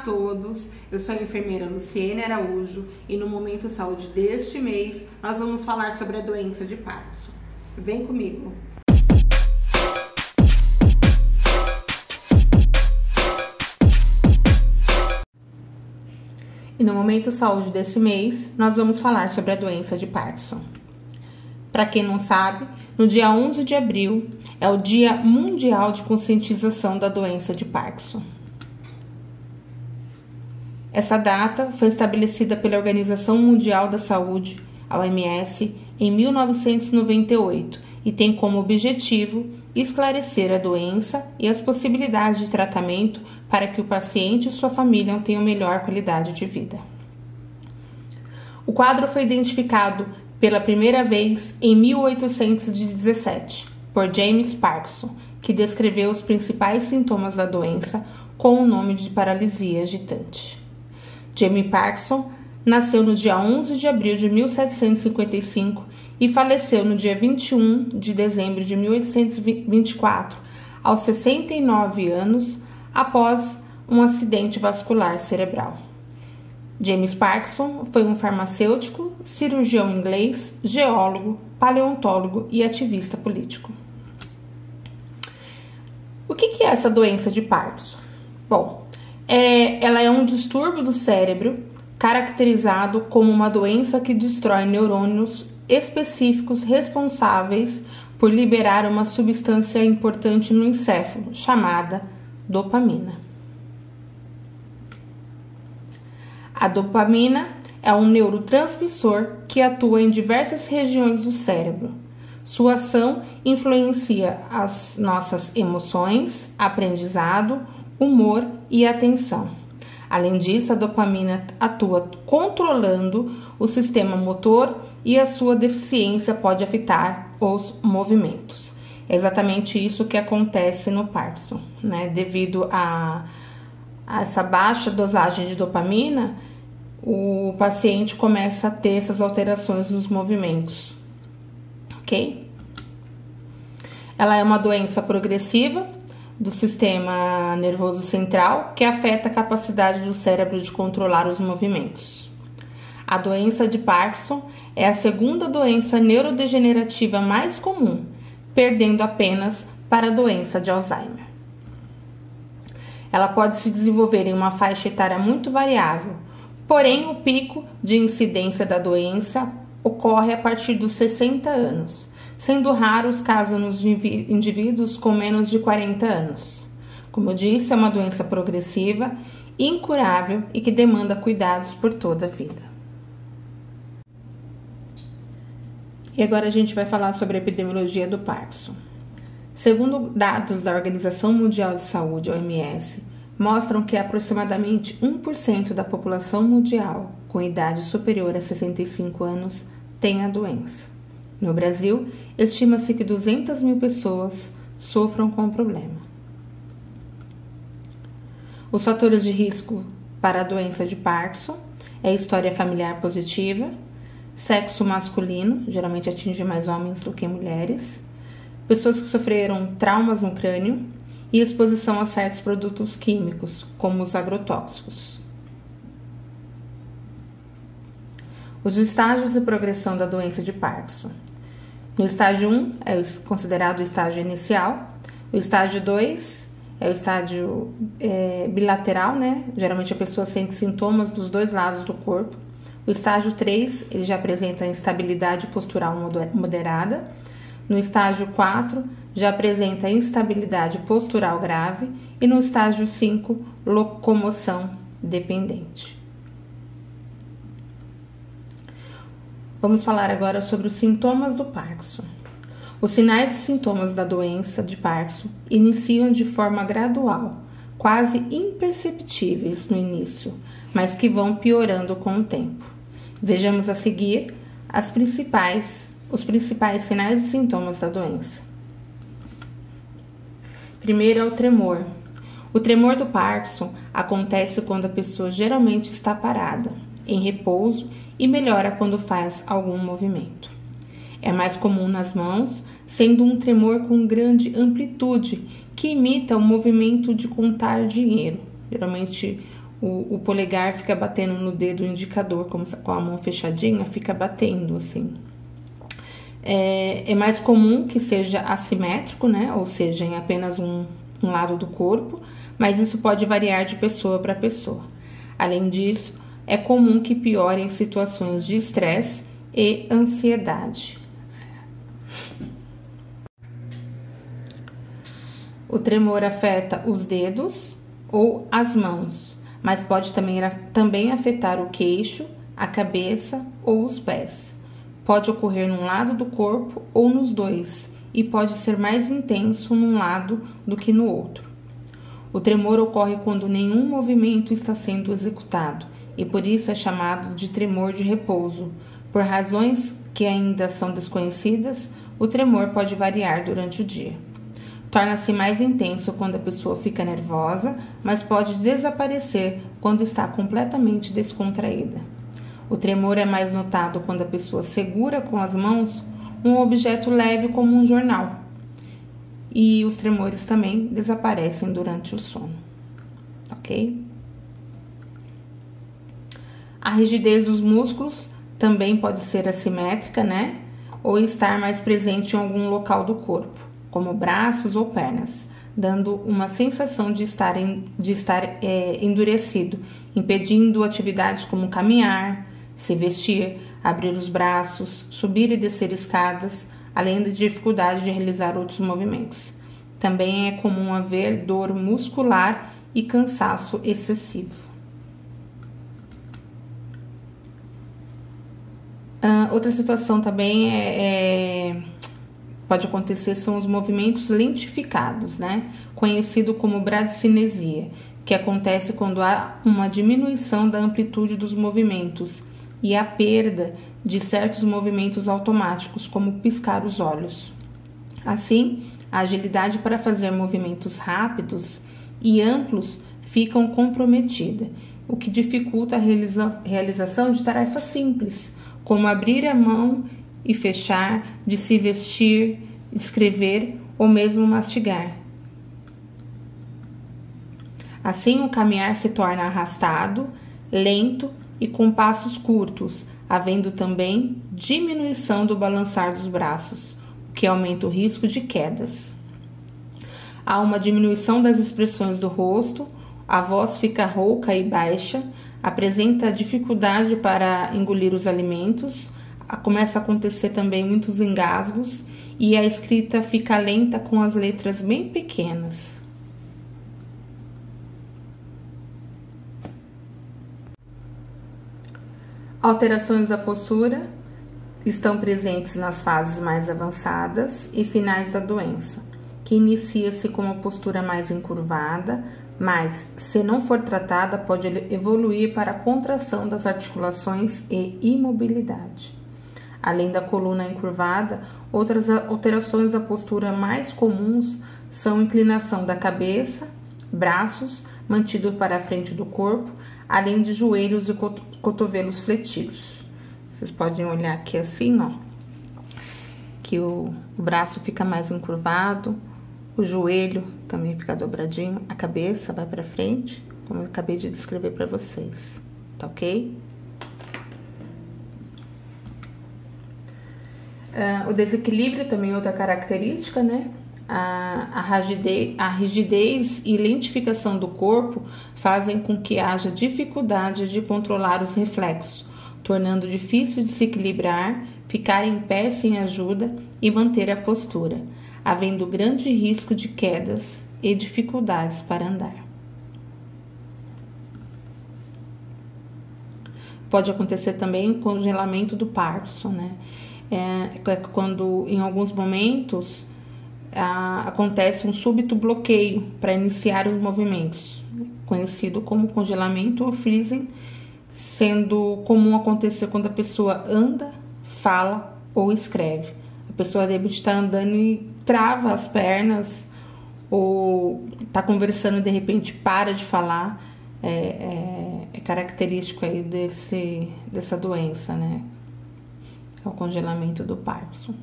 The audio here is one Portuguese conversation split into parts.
todos, eu sou a enfermeira Luciene Araújo e no Momento Saúde deste mês nós vamos falar sobre a doença de Parkinson. Vem comigo! E no Momento Saúde deste mês nós vamos falar sobre a doença de Parkinson. Para quem não sabe, no dia 11 de abril é o Dia Mundial de Conscientização da Doença de Parkinson. Essa data foi estabelecida pela Organização Mundial da Saúde, a OMS, em 1998 e tem como objetivo esclarecer a doença e as possibilidades de tratamento para que o paciente e sua família tenham melhor qualidade de vida. O quadro foi identificado pela primeira vez em 1817 por James Parkinson, que descreveu os principais sintomas da doença com o nome de paralisia agitante. James Parkinson nasceu no dia 11 de abril de 1755 e faleceu no dia 21 de dezembro de 1824, aos 69 anos, após um acidente vascular cerebral. James Parkinson foi um farmacêutico, cirurgião inglês, geólogo, paleontólogo e ativista político. O que é essa doença de Parkinson? Bom, ela é um distúrbio do cérebro caracterizado como uma doença que destrói neurônios específicos responsáveis por liberar uma substância importante no encéfalo, chamada dopamina. A dopamina é um neurotransmissor que atua em diversas regiões do cérebro. Sua ação influencia as nossas emoções, aprendizado, humor e atenção. Além disso, a dopamina atua controlando o sistema motor e a sua deficiência pode afetar os movimentos. É exatamente isso que acontece no Parkinson, né? Devido a essa baixa dosagem de dopamina, o paciente começa a ter essas alterações nos movimentos, ok? Ela é uma doença progressiva do sistema nervoso central que afeta a capacidade do cérebro de controlar os movimentos. A doença de Parkinson é a segunda doença neurodegenerativa mais comum, perdendo apenas para a doença de Alzheimer. Ela pode se desenvolver em uma faixa etária muito variável, porém o pico de incidência da doença ocorre a partir dos 60 anos, sendo raros casos nos indivíduos com menos de 40 anos. Como eu disse, é uma doença progressiva, incurável e que demanda cuidados por toda a vida. E agora a gente vai falar sobre a epidemiologia do Parkinson. Segundo dados da Organização Mundial de Saúde, OMS, mostram que aproximadamente 1% da população mundial com idade superior a 65 anos tem a doença. No Brasil, estima-se que 200 mil pessoas sofram com o problema. Os fatores de risco para a doença de Parkinson é história familiar positiva, sexo masculino, geralmente atinge mais homens do que mulheres, pessoas que sofreram traumas no crânio e exposição a certos produtos químicos, como os agrotóxicos. Os estágios de progressão da doença de Parkinson. No estágio 1 é considerado o estágio inicial, o estágio 2 é o estágio bilateral, né? Geralmente a pessoa sente sintomas dos dois lados do corpo. O estágio 3 ele já apresenta instabilidade postural moderada. No estágio 4 já apresenta instabilidade postural grave e no estágio 5 locomoção dependente. Vamos falar agora sobre os sintomas do Parkinson. Os sinais e sintomas da doença de Parkinson iniciam de forma gradual, quase imperceptíveis no início, mas que vão piorando com o tempo. Vejamos a seguir os principais sinais e sintomas da doença. Primeiro é o tremor. O tremor do Parkinson acontece quando a pessoa geralmente está parada, em repouso, e melhora quando faz algum movimento. É mais comum nas mãos, sendo um tremor com grande amplitude, que imita o movimento de contar dinheiro. Geralmente o polegar fica batendo no dedo indicador, como com a mão fechadinha, fica batendo assim. É mais comum que seja assimétrico, né? Ou seja, em apenas um lado do corpo, mas isso pode variar de pessoa para pessoa. Além disso, é comum que piore em situações de estresse e ansiedade. O tremor afeta os dedos ou as mãos, mas pode também afetar o queixo, a cabeça ou os pés. Pode ocorrer num lado do corpo ou nos dois, e pode ser mais intenso num lado do que no outro. O tremor ocorre quando nenhum movimento está sendo executado, e por isso é chamado de tremor de repouso. Por razões que ainda são desconhecidas, o tremor pode variar durante o dia. Torna-se mais intenso quando a pessoa fica nervosa, mas pode desaparecer quando está completamente descontraída. O tremor é mais notado quando a pessoa segura com as mãos um objeto leve como um jornal. E os tremores também desaparecem durante o sono, ok? A rigidez dos músculos também pode ser assimétrica, né? Ou estar mais presente em algum local do corpo, como braços ou pernas, dando uma sensação de estar endurecido, impedindo atividades como caminhar, se vestir, abrir os braços, subir e descer escadas, além da dificuldade de realizar outros movimentos. Também é comum haver dor muscular e cansaço excessivo. Outra situação também pode acontecer são os movimentos lentificados, né? Conhecido como bradicinesia, que acontece quando há uma diminuição da amplitude dos movimentos e a perda de certos movimentos automáticos, como piscar os olhos. Assim, a agilidade para fazer movimentos rápidos e amplos ficam comprometida, o que dificulta a realização de tarefas simples, como abrir a mão e fechar, de se vestir, escrever ou mesmo mastigar. Assim, o caminhar se torna arrastado, lento e com passos curtos, havendo também diminuição do balançar dos braços, o que aumenta o risco de quedas. Há uma diminuição das expressões do rosto, a voz fica rouca e baixa, apresenta dificuldade para engolir os alimentos, começa a acontecer também muitos engasgos e a escrita fica lenta com as letras bem pequenas. Alterações da postura estão presentes nas fases mais avançadas e finais da doença, que inicia-se com uma postura mais encurvada, mas, se não for tratada, pode evoluir para a contração das articulações e imobilidade. Além da coluna encurvada, outras alterações da postura mais comuns são inclinação da cabeça, braços mantidos para a frente do corpo, além de joelhos e cotovelos fletidos. Vocês podem olhar aqui assim, ó, que o braço fica mais encurvado, o joelho também fica dobradinho, a cabeça vai para frente, como eu acabei de descrever para vocês, tá ok? O desequilíbrio também é outra característica, né? A rigidez e lentificação do corpo fazem com que haja dificuldade de controlar os reflexos, tornando difícil de se equilibrar, ficar em pé sem ajuda e manter a postura, havendo grande risco de quedas e dificuldades para andar. Pode acontecer também o congelamento do Parkinson, né? Quando em alguns momentos acontece um súbito bloqueio para iniciar os movimentos, conhecido como congelamento ou freezing, sendo comum acontecer quando a pessoa anda, fala ou escreve. A pessoa deve estar andando e trava as pernas, ou está conversando e de repente para de falar. É característico aí dessa doença, né? É o congelamento do Parkinson.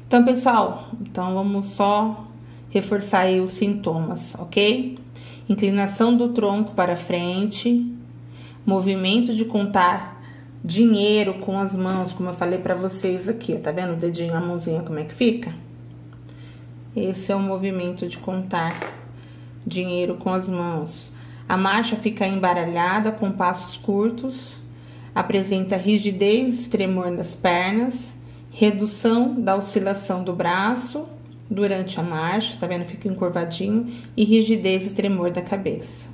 Então, pessoal, vamos só reforçar aí os sintomas, ok? inclinação do tronco para frente, movimento de contar dinheiro com as mãos, como eu falei para vocês aqui, tá vendo o dedinho, a mãozinha como é que fica? Esse é o movimento de contar dinheiro com as mãos. A marcha fica embaralhada com passos curtos, apresenta rigidez e tremor nas pernas, redução da oscilação do braço durante a marcha, tá vendo? Fica encurvadinho, e rigidez e tremor da cabeça.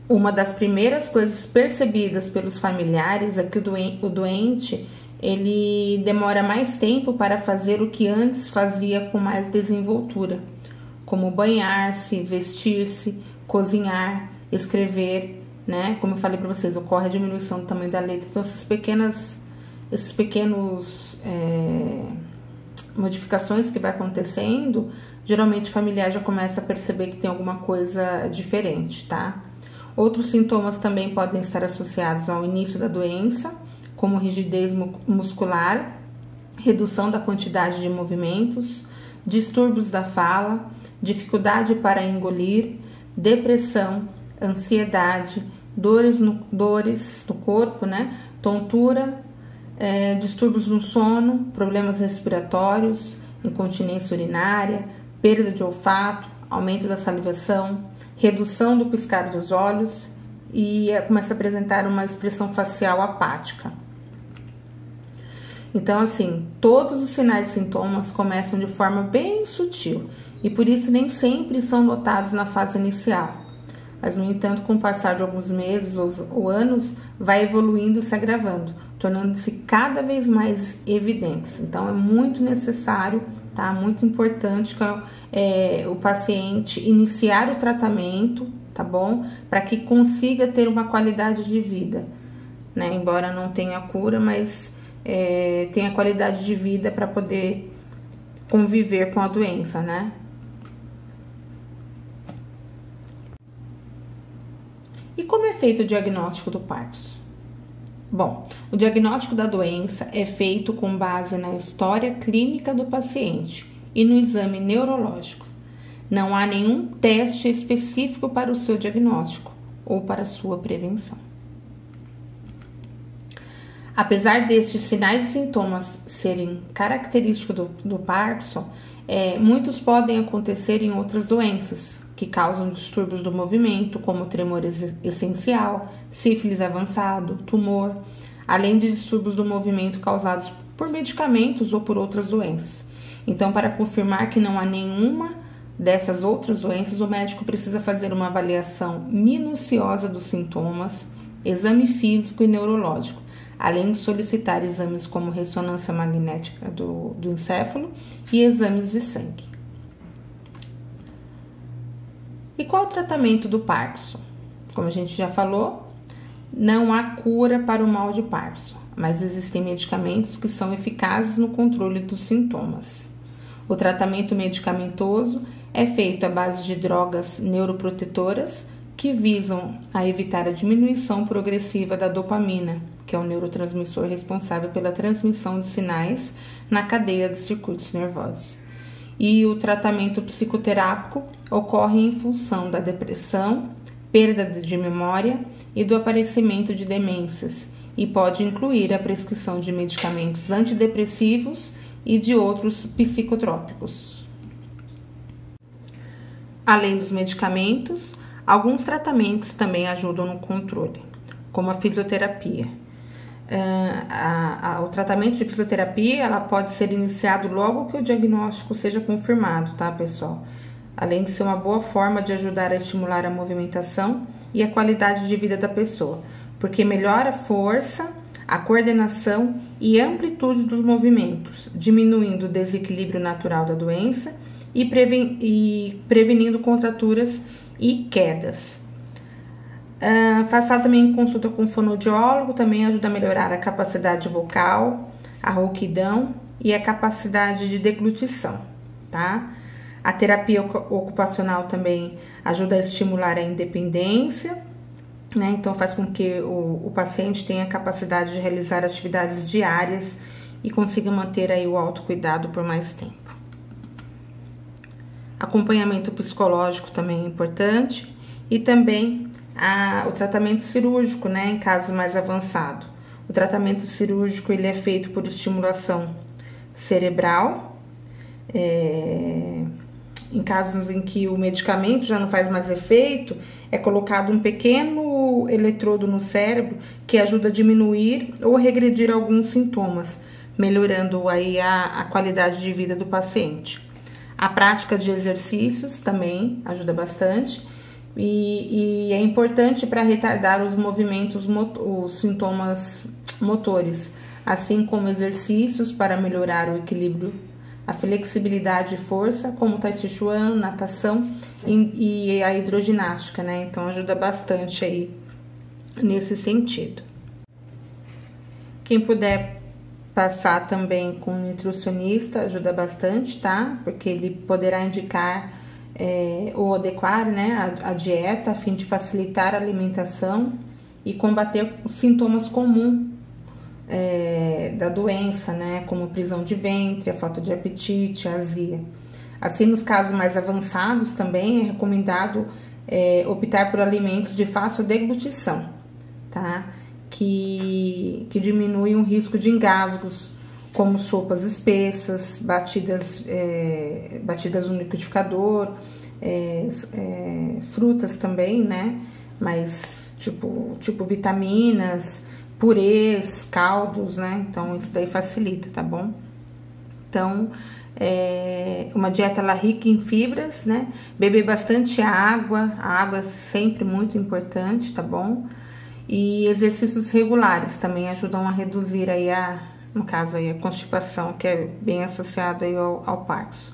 Uma das primeiras coisas percebidas pelos familiares é que o doente, ele demora mais tempo para fazer o que antes fazia com mais desenvoltura, como banhar-se, vestir-se, cozinhar, escrever, né? Como eu falei para vocês, ocorre a diminuição do tamanho da letra. Então, esses pequenos modificações que vai acontecendo, geralmente o familiar já começa a perceber que tem alguma coisa diferente, tá? Outros sintomas também podem estar associados ao início da doença, como rigidez muscular, redução da quantidade de movimentos, distúrbios da fala, dificuldade para engolir, depressão, ansiedade, dores no corpo, né? Tontura, distúrbios no sono, problemas respiratórios, incontinência urinária, perda de olfato, aumento da salivação, redução do piscar dos olhos e começa a apresentar uma expressão facial apática. Então, assim, todos os sinais e sintomas começam de forma bem sutil e por isso nem sempre são notados na fase inicial. Mas, no entanto, com o passar de alguns meses ou anos, vai evoluindo e se agravando, tornando-se cada vez mais evidentes. Então, é muito necessário, tá? Muito importante que o paciente iniciar o tratamento, tá bom? Para que consiga ter uma qualidade de vida, né? Embora não tenha cura, mas tenha qualidade de vida para poder conviver com a doença, né? E como é feito o diagnóstico do Parkinson? Bom, o diagnóstico da doença é feito com base na história clínica do paciente e no exame neurológico. Não há nenhum teste específico para o seu diagnóstico ou para a sua prevenção. Apesar destes sinais e sintomas serem característicos do Parkinson, muitos podem acontecer em outras doenças que causam distúrbios do movimento, como tremor essencial, sífilis avançado, tumor, além de distúrbios do movimento causados por medicamentos ou por outras doenças. Então, para confirmar que não há nenhuma dessas outras doenças, o médico precisa fazer uma avaliação minuciosa dos sintomas, exame físico e neurológico, além de solicitar exames como ressonância magnética do encéfalo e exames de sangue. E qual o tratamento do Parkinson? Como a gente já falou, não há cura para o mal de Parkinson, mas existem medicamentos que são eficazes no controle dos sintomas. O tratamento medicamentoso é feito à base de drogas neuroprotetoras que visam a evitar a diminuição progressiva da dopamina, que é o neurotransmissor responsável pela transmissão de sinais na cadeia dos circuitos nervosos. E o tratamento psicoterápico ocorre em função da depressão, perda de memória e do aparecimento de demências e pode incluir a prescrição de medicamentos antidepressivos e de outros psicotrópicos. Além dos medicamentos, alguns tratamentos também ajudam no controle, como a fisioterapia. O tratamento de fisioterapia ela pode ser iniciado logo que o diagnóstico seja confirmado, tá, pessoal? Além de ser uma boa forma de ajudar a estimular a movimentação e a qualidade de vida da pessoa, porque melhora a força, a coordenação e a amplitude dos movimentos, diminuindo o desequilíbrio natural da doença e prevenindo contraturas e quedas. Faça também consulta com fonoaudiólogo, também ajuda a melhorar a capacidade vocal, a rouquidão e a capacidade de deglutição, tá? A terapia ocupacional também ajuda a estimular a independência, né? Então faz com que o paciente tenha a capacidade de realizar atividades diárias e consiga manter aí o autocuidado por mais tempo. acompanhamento psicológico também é importante, e também o tratamento cirúrgico, né, em casos mais avançados. O tratamento cirúrgico ele é feito por estimulação cerebral, em casos em que o medicamento já não faz mais efeito, é colocado um pequeno eletrodo no cérebro que ajuda a diminuir ou regredir alguns sintomas, melhorando aí a qualidade de vida do paciente. A prática de exercícios também ajuda bastante e é importante para retardar os movimentos, os sintomas motores, assim como exercícios para melhorar o equilíbrio, a flexibilidade e força, como Tai Chi Chuan, natação e a hidroginástica, né? Então ajuda bastante aí nesse sentido. Quem puder passar também com um nutricionista ajuda bastante, tá? Porque ele poderá indicar ou adequar, né, a dieta a fim de facilitar a alimentação e combater os sintomas comuns da doença, né, como prisão de ventre, a falta de apetite, a azia. Assim, nos casos mais avançados também é recomendado optar por alimentos de fácil deglutição, tá? Que diminui o risco de engasgos, como sopas espessas, batidas no liquidificador, frutas também, né? Mas tipo vitaminas, purês, caldos, né? Então isso daí facilita, tá bom? Então, uma dieta rica em fibras, né? Beber bastante água, a água é sempre muito importante, tá bom? E exercícios regulares também ajudam a reduzir aí no caso aí a constipação, que é bem associado aí ao Parkinson.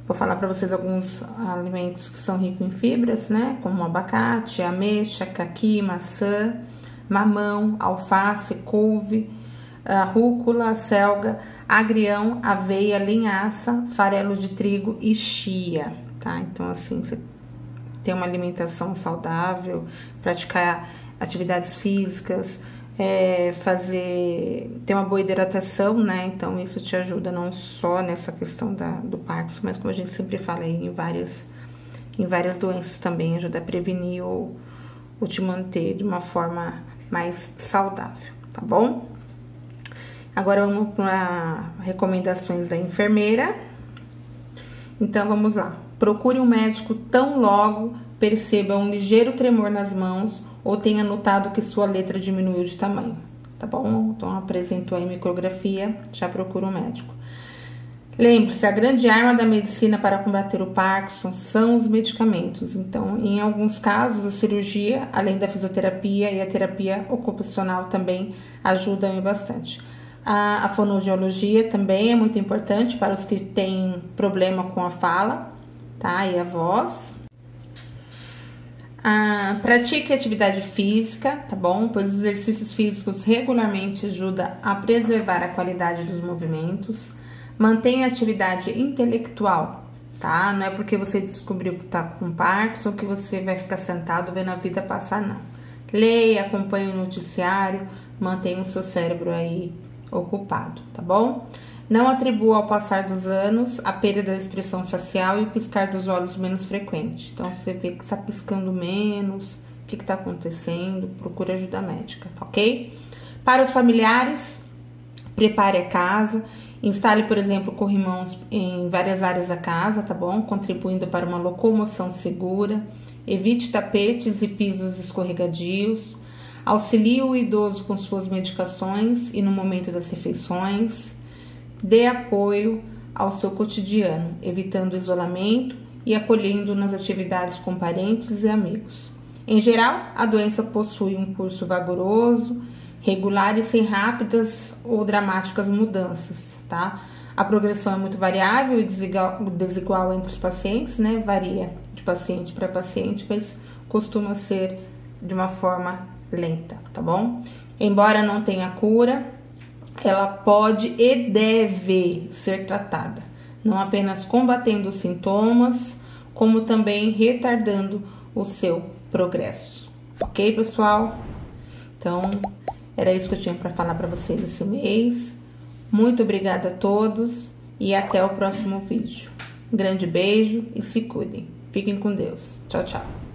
Vou falar para vocês alguns alimentos que são ricos em fibras, né? Como abacate, ameixa, caqui, maçã, mamão, alface, couve, rúcula, selga, agrião, aveia, linhaça, farelo de trigo e chia, tá? Então, assim, você tem uma alimentação saudável, praticar atividades físicas, ter uma boa hidratação, né? Então, isso te ajuda não só nessa questão do Parkinson, mas como a gente sempre fala aí, em várias doenças também, ajuda a prevenir ou te manter de uma forma mais saudável, tá bom? Agora vamos para recomendações da enfermeira. Então, vamos lá. Procure um médico tão logo perceba um ligeiro tremor nas mãos ou tenha notado que sua letra diminuiu de tamanho, tá bom? Então, apresentou aí micrografia, já procura um médico. Lembre-se, a grande arma da medicina para combater o Parkinson são os medicamentos. Então, em alguns casos, a cirurgia, além da fisioterapia e a terapia ocupacional também ajudam bastante. A fonoaudiologia também é muito importante para os que têm problema com a fala, tá? E a voz. Pratique atividade física, tá bom? Pois os exercícios físicos regularmente ajudam a preservar a qualidade dos movimentos. Mantenha a atividade intelectual, tá? Não é porque você descobriu que tá com Parkinson que você vai ficar sentado vendo a vida passar, não. Leia, acompanhe o noticiário, mantenha o seu cérebro aí ocupado, tá bom? Não atribua ao passar dos anos a perda da expressão facial e o piscar dos olhos menos frequente. Então, você vê que está piscando menos, o que está acontecendo, procure ajuda médica, tá ok? Para os familiares, prepare a casa, instale, por exemplo, corrimãos em várias áreas da casa, tá bom? Contribuindo para uma locomoção segura, evite tapetes e pisos escorregadios, auxilie o idoso com suas medicações e no momento das refeições, dê apoio ao seu cotidiano, evitando o isolamento e acolhendo nas atividades com parentes e amigos. Em geral, a doença possui um curso vigoroso, regular e sem rápidas ou dramáticas mudanças, tá? A progressão é muito variável e desigual entre os pacientes, né? Varia de paciente para paciente, mas costuma ser de uma forma lenta, tá bom? Embora não tenha cura, ela pode e deve ser tratada, não apenas combatendo os sintomas, como também retardando o seu progresso. Ok, pessoal? Então, era isso que eu tinha para falar para vocês esse mês. Muito obrigada a todos e até o próximo vídeo. Um grande beijo e se cuidem. Fiquem com Deus. Tchau, tchau.